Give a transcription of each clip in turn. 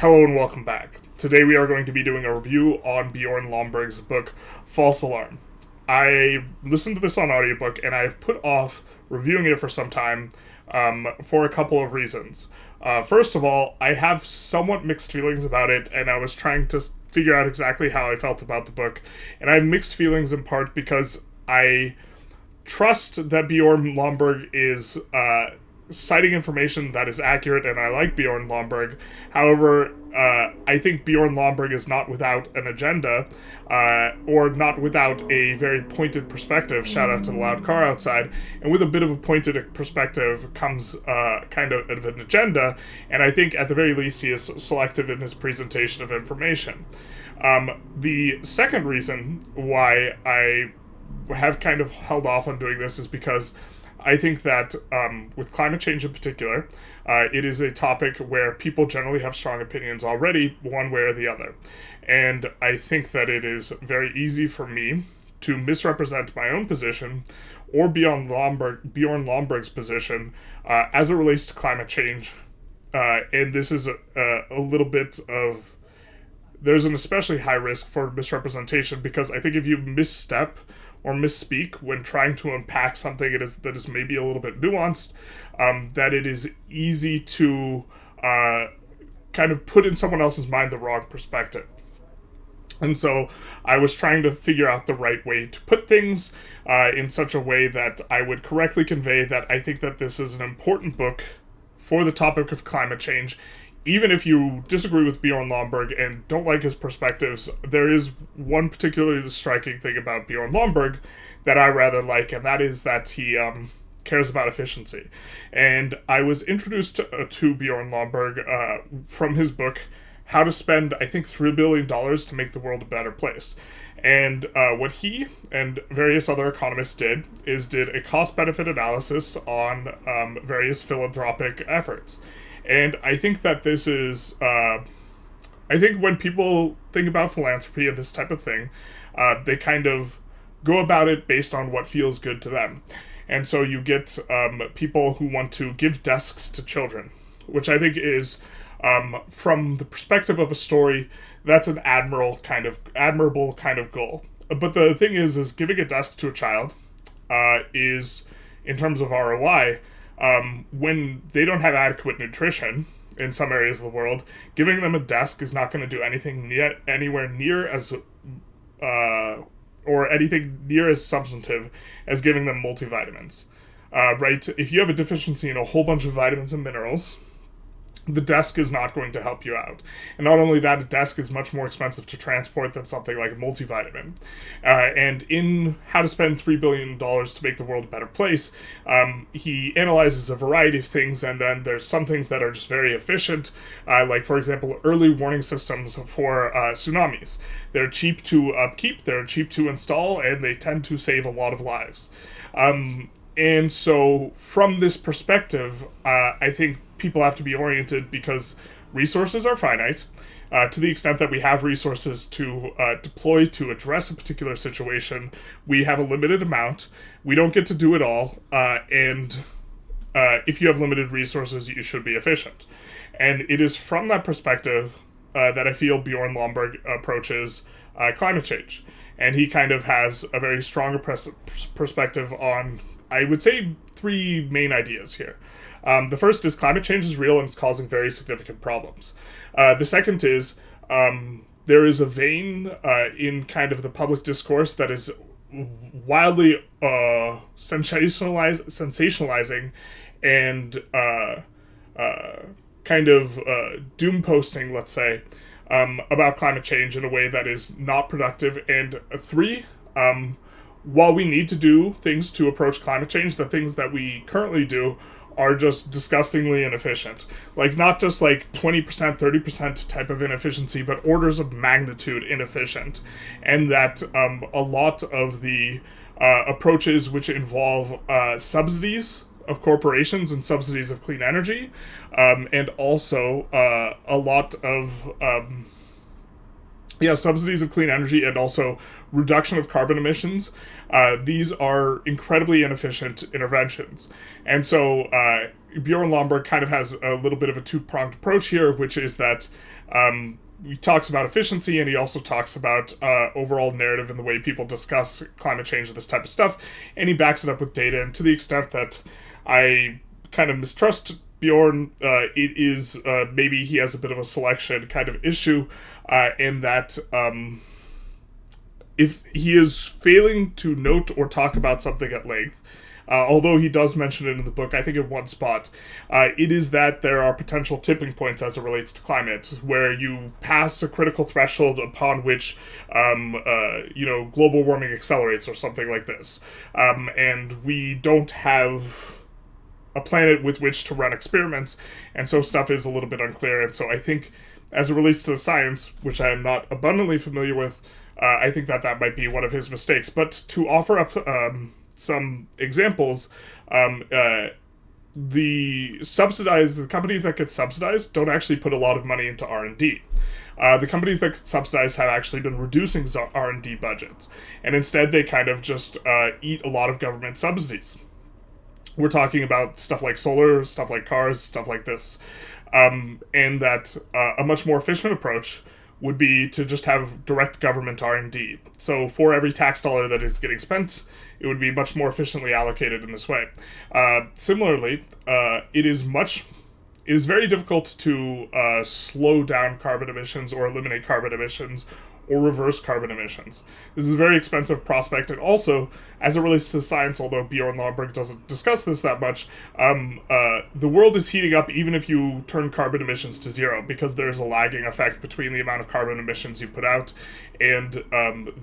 Hello and welcome back. Today we are going to be doing a review on Bjorn Lomberg's book, False Alarm. I listened to this on audiobook and I've put off reviewing it for some time for a couple of reasons. First of all, I have somewhat mixed feelings about it, and I was trying to figure out exactly how I felt about the book. And I have mixed feelings in part because I trust that Bjorn Lomberg is citing information that is accurate, and I like Bjorn Lomberg. However, I think Bjorn Lomberg is not without an agenda, or not without a very pointed perspective. Shout out to the loud car outside. And with a bit of a pointed perspective comes kind of an agenda, and I think at the very least he is selective in his presentation of information. The second reason why I have kind of held off on doing this is because I think that with climate change in particular, it is a topic where people generally have strong opinions already, one way or the other. And I think that it is very easy for me to misrepresent my own position or Bjorn Lomberg's position as it relates to climate change. And this is a little bit of... There's an especially high risk for misrepresentation because I think if you misstep or misspeak when trying to unpack something that is maybe a little bit nuanced, that it is easy to kind of put in someone else's mind the wrong perspective. And so I was trying to figure out the right way to put things in such a way that I would correctly convey that I think that this is an important book for the topic of climate change. Even if you disagree with Bjorn Lomberg and don't like his perspectives, there is one particularly striking thing about Bjorn Lomberg that I rather like, and that is that he cares about efficiency. And I was introduced to Bjorn Lomberg from his book, How to Spend, I think, $3 billion to Make the World a Better Place. And what he and various other economists did a cost-benefit analysis on various philanthropic efforts. And I think that this is, I think when people think about philanthropy and this type of thing, they kind of go about it based on what feels good to them. And so you get people who want to give desks to children, which I think is, from the perspective of a story, that's an admirable kind of goal. But the thing is giving a desk to a child is, in terms of ROI, when they don't have adequate nutrition in some areas of the world, giving them a desk is not going to do anything anywhere near as or anything near as substantive as giving them multivitamins. Right? If you have a deficiency in a whole bunch of vitamins and minerals, the desk is not going to help you out. And not only that, a desk is much more expensive to transport than something like a multivitamin. And in How to Spend $3 billion to Make the World a Better Place, he analyzes a variety of things, and then there's some things that are just very efficient, like, for example, early warning systems for tsunamis. They're cheap to upkeep, they're cheap to install, and they tend to save a lot of lives. And so, from this perspective, I think people have to be oriented because resources are finite. To the extent that we have resources to deploy to address a particular situation, we have a limited amount. We don't get to do it all, and if you have limited resources, you should be efficient. And it is from that perspective that I feel Bjorn Lomberg approaches climate change. And he kind of has a very strong perspective on, I would say, three main ideas here. The first is climate change is real and it's causing very significant problems. The second is there is a vein in kind of the public discourse that is wildly sensationalizing and kind of doom posting, let's say, about climate change in a way that is not productive. And three, while we need to do things to approach climate change, the things that we currently do are just disgustingly inefficient. Like, not just like 20%, 30% type of inefficiency, but orders of magnitude inefficient. And that a lot of the approaches which involve subsidies of corporations and subsidies of clean energy, and also a lot of Yeah, subsidies of clean energy and also reduction of carbon emissions. These are incredibly inefficient interventions. And so Bjorn Lomberg kind of has a little bit of a two-pronged approach here, which is that he talks about efficiency and he also talks about overall narrative and the way people discuss climate change and this type of stuff. And he backs it up with data. And to the extent that I kind of mistrust Bjorn, it is maybe he has a bit of a selection kind of issue. In that if he is failing to note or talk about something at length, although he does mention it in the book, I think in one spot, it is that there are potential tipping points as it relates to climate, where you pass a critical threshold upon which, global warming accelerates or something like this. And we don't have a planet with which to run experiments, and so stuff is a little bit unclear. And so I think as it relates to the science, which I am not abundantly familiar with, I think that might be one of his mistakes. But to offer up some examples, the companies that get subsidized don't actually put a lot of money into R&D. The companies that get subsidized have actually been reducing R&D budgets, and instead they kind of just eat a lot of government subsidies. We're talking about stuff like solar, stuff like cars, stuff like this. And that a much more efficient approach would be to just have direct government R&D. So for every tax dollar that is getting spent, it would be much more efficiently allocated in this way. Similarly, it is very difficult to slow down carbon emissions or eliminate carbon emissions or reverse carbon emissions. This is a very expensive prospect, and also, as it relates to science, although Bjorn Lomberg doesn't discuss this that much, the world is heating up even if you turn carbon emissions to zero, because there's a lagging effect between the amount of carbon emissions you put out and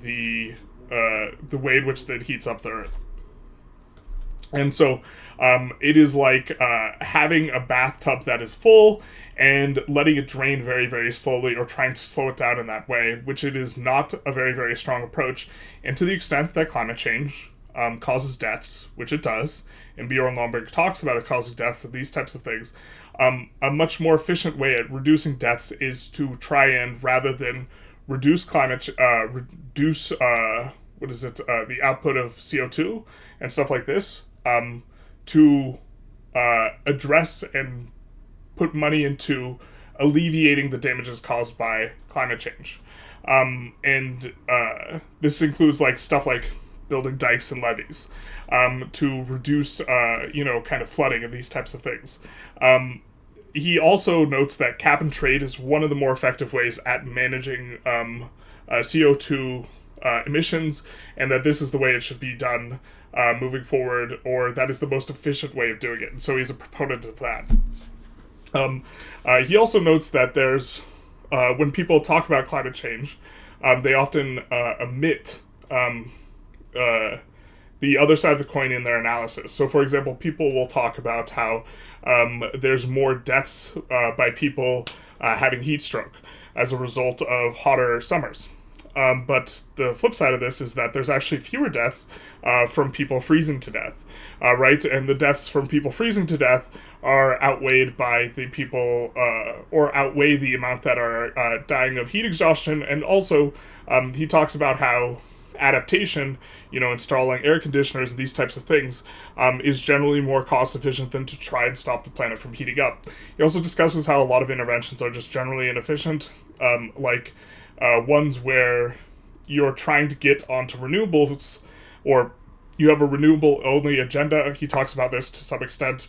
the way in which that heats up the Earth. And so it is like having a bathtub that is full and letting it drain very, very slowly, or trying to slow it down in that way, which it is not a very, very strong approach. And to the extent that climate change causes deaths, which it does, and Bjorn Lomberg talks about it causing deaths and these types of things, a much more efficient way at reducing deaths is to try and, rather than reduce the output of CO2 and stuff like this, to address and put money into alleviating the damages caused by climate change. This includes stuff like building dikes and levees to reduce, kind of flooding and these types of things. He also notes that cap and trade is one of the more effective ways at managing CO2 emissions, and that this is the way it should be done moving forward, or that is the most efficient way of doing it. And so he's a proponent of that. He also notes that there's, when people talk about climate change, they often omit the other side of the coin in their analysis. So, for example, people will talk about how there's more deaths by people having heat stroke as a result of hotter summers. But the flip side of this is that there's actually fewer deaths from people freezing to death, right? And the deaths from people freezing to death are outweighed by the people, or outweigh the amount that are dying of heat exhaustion. And also, he talks about how adaptation, installing air conditioners and these types of things, is generally more cost efficient than to try and stop the planet from heating up. He also discusses how a lot of interventions are just generally inefficient, ones where you're trying to get onto renewables, or you have a renewable only agenda. He talks about this to some extent,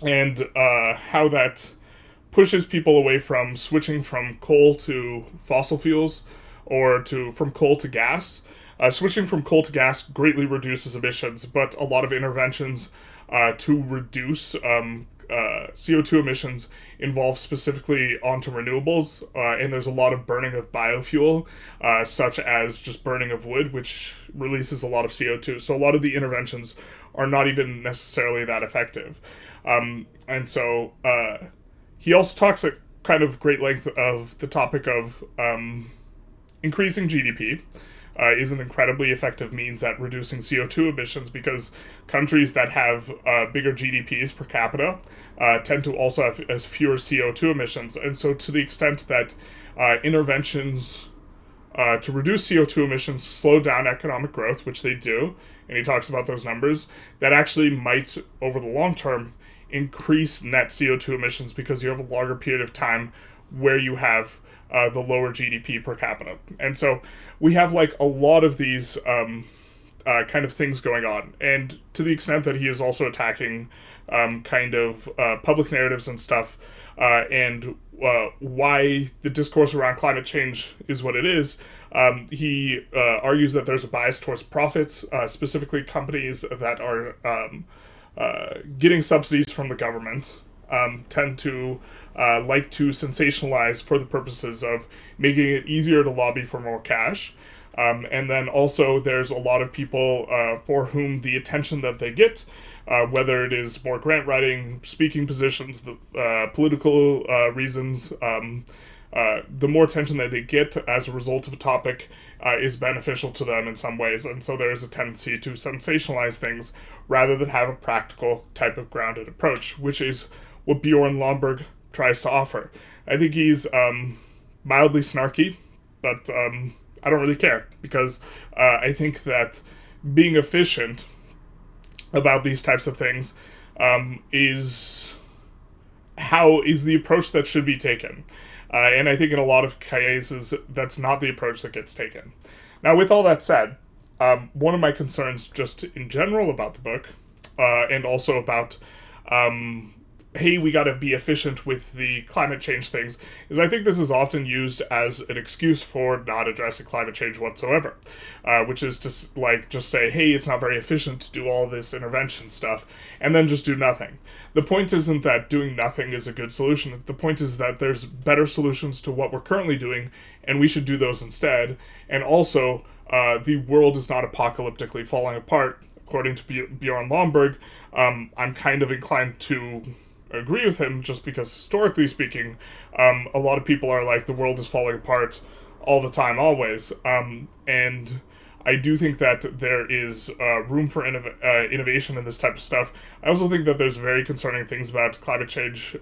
and how that pushes people away from switching from coal to fossil fuels, or from coal to gas. Switching from coal to gas greatly reduces emissions, but a lot of interventions to reduce CO2 emissions involve specifically onto renewables, and there's a lot of burning of biofuel, such as just burning of wood, which releases a lot of CO2. So a lot of the interventions are not even necessarily that effective. And so he also talks at kind of great length of the topic of increasing GDP, is an incredibly effective means at reducing CO2 emissions, because countries that have bigger GDPs per capita tend to also have as fewer CO2 emissions. And so to the extent that interventions to reduce CO2 emissions slow down economic growth, which they do, and he talks about those numbers, that actually might, over the long term, increase net CO2 emissions, because you have a longer period of time where you have the lower GDP per capita. And so we have like a lot of these kind of things going on. And to the extent that he is also attacking kind of public narratives and stuff, and why the discourse around climate change is what it is, he argues that there's a bias towards profits, specifically companies that are getting subsidies from the government tend to like to sensationalize for the purposes of making it easier to lobby for more cash. And then also there's a lot of people for whom the attention that they get, whether it is more grant writing, speaking positions, political reasons, the more attention that they get as a result of a topic is beneficial to them in some ways. And so there's a tendency to sensationalize things rather than have a practical type of grounded approach, which is what Bjorn Lomberg tries to offer. I think he's mildly snarky, but I don't really care, because I think that being efficient about these types of things is the approach that should be taken. And I think in a lot of cases, that's not the approach that gets taken. Now, with all that said, one of my concerns just in general about the book, and also about hey, we gotta be efficient with the climate change things, is I think this is often used as an excuse for not addressing climate change whatsoever, which is to just say, hey, it's not very efficient to do all this intervention stuff, and then just do nothing. The point isn't that doing nothing is a good solution. The point is that there's better solutions to what we're currently doing, and we should do those instead. And also, the world is not apocalyptically falling apart, according to Bjorn Lomberg. I'm kind of inclined to agree with him, just because historically speaking, a lot of people are like, the world is falling apart all the time, always. And I do think that there is room for innovation in this type of stuff. I also think that there's very concerning things about climate change.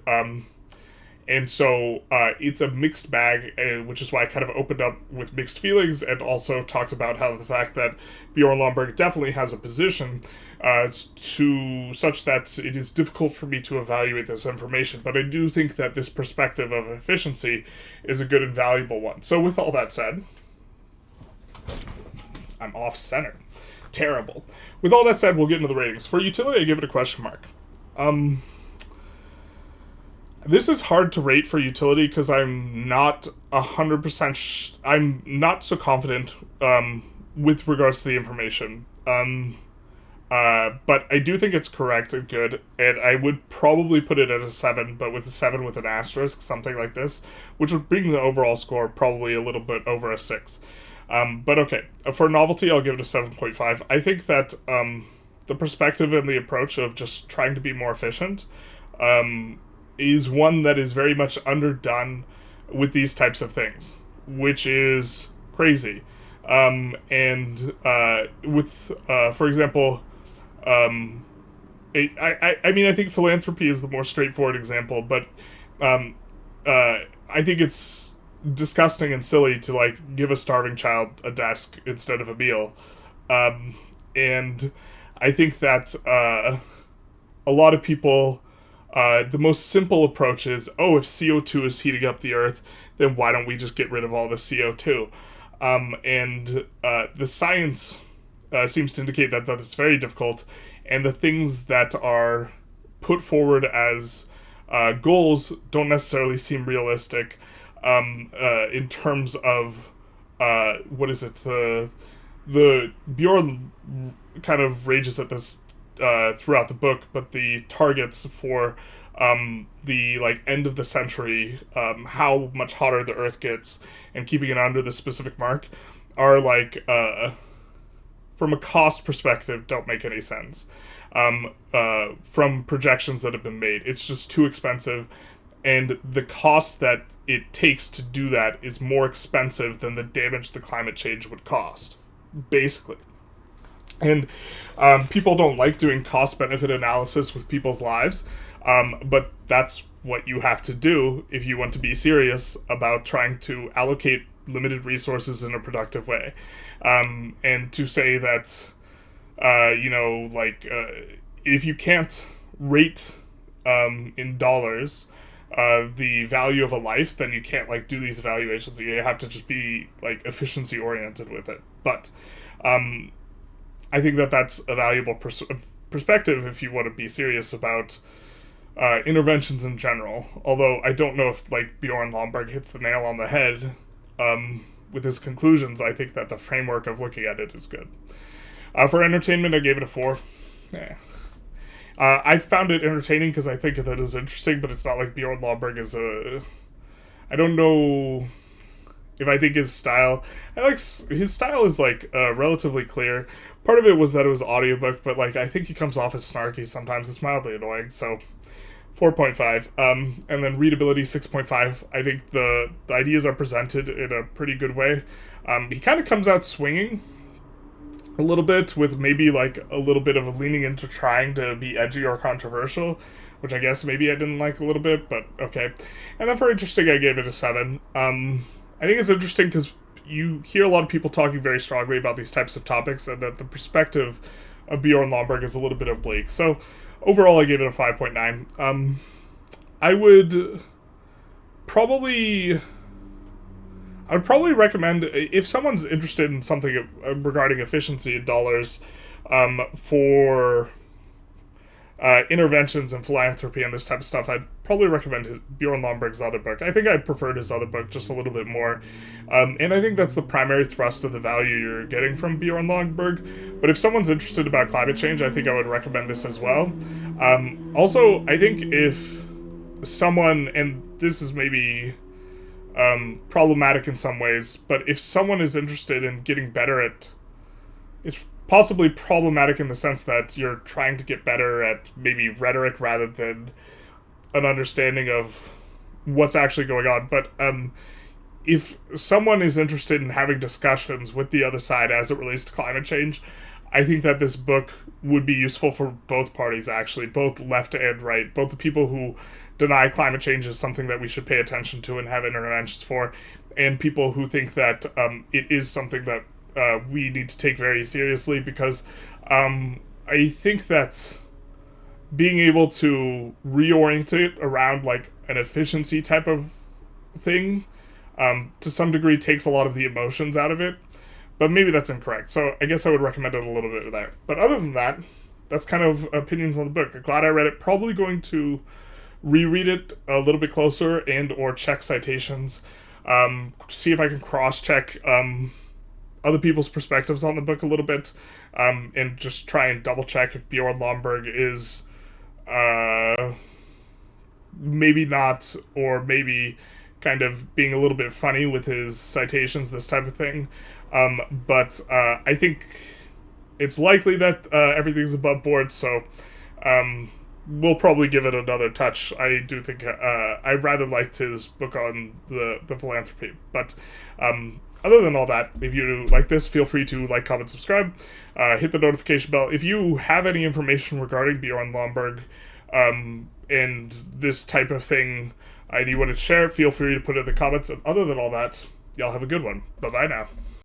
And so it's a mixed bag, which is why I kind of opened up with mixed feelings, and also talked about how the fact that Bjorn Lomberg definitely has a position to such that it is difficult for me to evaluate this information. But I do think that this perspective of efficiency is a good and valuable one. So with all that said, I'm off center. Terrible. With all that said, we'll get into the ratings. For utility, I give it a question mark. This is hard to rate for utility because I'm not 100%. I'm not so confident with regards to the information. But I do think it's correct and good, and I would probably put it at a 7, but with a 7 with an asterisk, something like this, which would bring the overall score probably a little bit over a 6. But okay, for novelty, I'll give it a 7.5. I think that the perspective and the approach of just trying to be more efficient is one that is very much underdone with these types of things, which is crazy. And with, for example, I mean, I think philanthropy is the more straightforward example, but I think it's disgusting and silly to, like, give a starving child a desk instead of a meal. And I think that a lot of people... the most simple approach is, if CO2 is heating up the Earth, then why don't we just get rid of all the CO2? And the science seems to indicate that it's very difficult, and the things that are put forward as goals don't necessarily seem realistic in terms of, what is it, the Bjorn kind of rages at this throughout the book, but the targets for the end of the century, how much hotter the Earth gets, and keeping it under the specific mark, are from a cost perspective, don't make any sense. From projections that have been made, it's just too expensive, and the cost that it takes to do that is more expensive than the damage the climate change would cost. basically. And people don't like doing cost-benefit analysis with people's lives, but that's what you have to do if you want to be serious about trying to allocate limited resources in a productive way. And to say that, if you can't rate in dollars the value of a life, then you can't do these evaluations. You have to just be efficiency oriented with it. But I think that that's a valuable perspective if you want to be serious about interventions in general. Although I don't know if Bjorn Lomberg hits the nail on the head with his conclusions. I think that the framework of looking at it is good. For entertainment, I gave it a 4. Yeah. I found it entertaining because I think that it is interesting, but it's not like Bjorn Lomberg is a... I don't know if I think his style... his style is relatively clear. Part of it was that it was audiobook, but I think he comes off as snarky sometimes. It's mildly annoying, so 4.5. And then readability 6.5. I think the ideas are presented in a pretty good way. He kind of comes out swinging a little bit, with maybe a little bit of a leaning into trying to be edgy or controversial, which I guess maybe I didn't like a little bit, but okay. And then for interesting, I gave it a 7. I think it's interesting because you hear a lot of people talking very strongly about these types of topics, and that the perspective of Bjorn Lomberg is a little bit oblique. So overall, I gave it a 5.9. I would probably recommend, if someone's interested in something regarding efficiency in dollars for interventions and philanthropy and this type of stuff, I'd probably recommend Bjorn Lomberg's other book. I think I preferred his other book just a little bit more. And I think that's the primary thrust of the value you're getting from Bjorn Lomberg. But if someone's interested about climate change, I think I would recommend this as well. Also, I think if someone, and this is maybe problematic in some ways, but if someone is interested in getting better at... It's possibly problematic in the sense that you're trying to get better at maybe rhetoric rather than an understanding of what's actually going on. But if someone is interested in having discussions with the other side as it relates to climate change, I think that this book would be useful for both parties, actually, both left and right, both the people who deny climate change is something that we should pay attention to and have interventions for, and people who think that it is something that we need to take very seriously, because I think that being able to reorient it around an efficiency type of thing to some degree takes a lot of the emotions out of it, but maybe that's incorrect. So I guess I would recommend it a little bit there. But other than that, that's kind of opinions on the book. I'm glad I read it. Probably going to reread it a little bit closer and or check citations, see if I can cross-check other people's perspectives on the book a little bit, and just try and double-check if Bjorn Lomberg is maybe not, or maybe kind of being a little bit funny with his citations, this type of thing. But I think it's likely that everything's above board, so we'll probably give it another touch. I do think I rather liked his book on the philanthropy. But other than all that, if you like this, feel free to like, comment, subscribe, hit the notification bell. If you have any information regarding Bjorn Lomberg and this type of thing, and you want to share, feel free to put it in the comments. And other than all that, y'all have a good one. Bye-bye now.